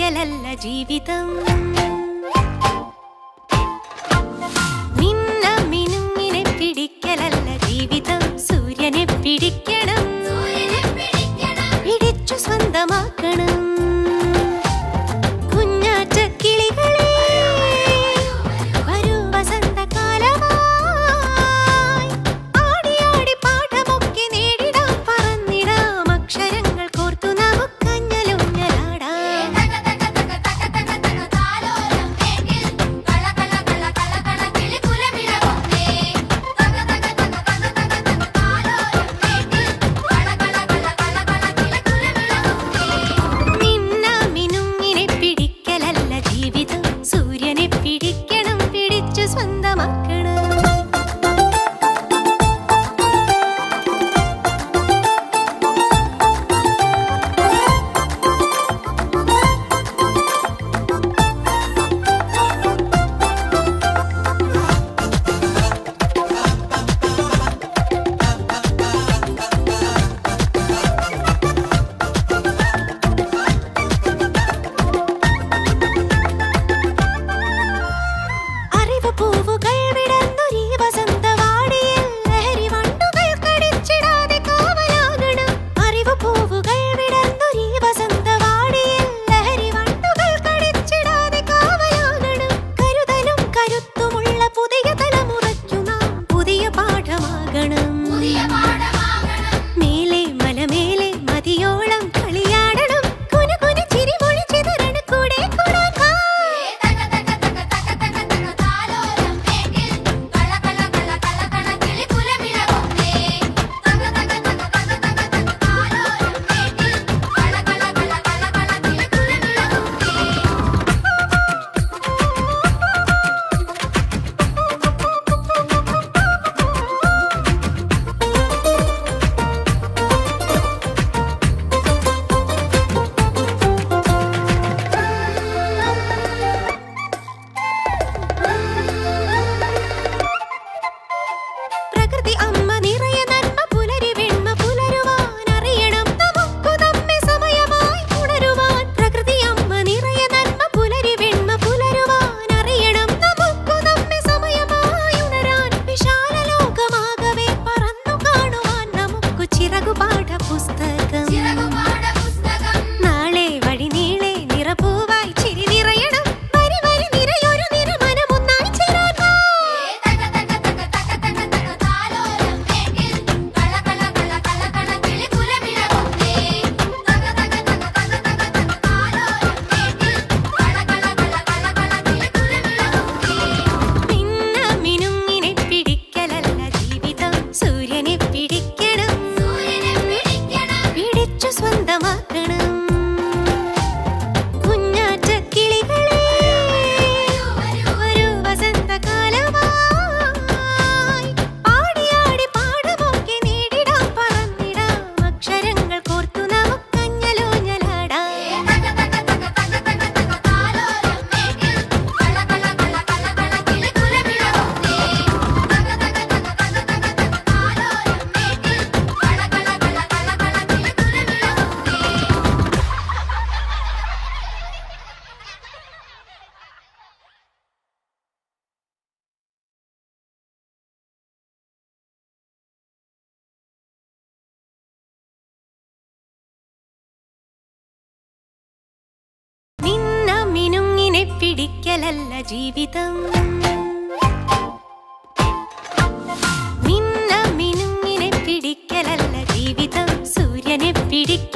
പിടിക്കലല്ല ജീവിതം. മിന്ന മിനുങ്ങിനെ പിടിക്കലല്ല ജീവിതം. സൂര്യനെ പിടിക്കണം, പിടിച്ചു സ്വന്തമാക്കണം. കുഞ്ഞാറ്റ കിളികളെ വരൂ വസന്തകാലമായി. ആടി ആടി പാഠമൊക്കെ നേടിടാം, പറന്നിടാം അക്ഷരങ്ങൾ കോർത്തു നമുക്കഞ്ഞലൂഞ്ഞലാടാം. മിന്ന മിനുങ്ങിനെ പിടിക്കലല്ല ജീവിതം. സൂര്യനെ പിടിക്കണം, പിടിച്ചു സ്വന്തമാക്കണം. അറിവ് പൂവുകൾ വിടർന്നൊരീ വസന്തവാടിയിൽ ലഹരി വണ്ടുകൾ കടിച്ചിടാതെ കാവലാകണം. അറിവ് പൂവുകൾ വിടർന്നൊരീ വസന്തവാടിയിൽ ലഹരി വണ്ടുകൾ കടിച്ചിടാതെ കാവലാകണം. കരുതലും കരുത്തുമുള്ള പുതിയ തലമുറയ്ക്കു നാം പുതിയ പാഠമാകണം. മേലെ മലമേലെ മതിയോളം കളിയാടണം. കുനുകുനു ചിരിമൊഴി ചിതറണ കൂടെ കൂടാക്കാം. പ്രകൃതി അമ്മ നിറയെ നന്മ പുലരി വെണ്മ പുലരുവാൻ അറിയണം നമുക്കു നമ്മെ സമയമായി ഉണരുവാൻ. പ്രകൃതി അമ്മ നിറയെ നന്മ പുലരി വെണ്മ പുലരുവാൻ അറിയണം നമുക്കു നമ്മെ സമയമായി ഉണരാൻ. വിശാല ലോകമാകവേ പറന്നു കാണുവാൻ നമുക്കു ചിറകുപാഠ പുസ്തകം. നാളെ വഴി നീളെ നിറപൂവായി ചിരി നിറയണം. വരി വരി നിറയൊരു നിറമനമൊന്നായി ചേരാൻ. മിന്ന മിനുങ്ങിനെ പിടിക്കലല്ല ജീവിതം. സൂര്യനെ പിടിക്കണം, പിടിച്ചു സ്വന്തമാക്കണം. കുഞ്ഞാറ്റ കിളികളെ വരൂ വസന്തകാലമായി. ആടി ആടി പാഠമൊക്കെ നേടിടാം, പറന്നിടാം അക്ഷരങ്ങൾ കോർത്തു നമുക്കഞ്ഞലൂഞ്ഞലാടാം. മിന്ന മിനുങ്ങിനെ പിടിക്കലല്ല ജീവിതം. മിന്ന മിനുങ്ങിനെ പിടിക്കലല്ല ജീവിതം. സൂര്യനെ പിടിക്കണം.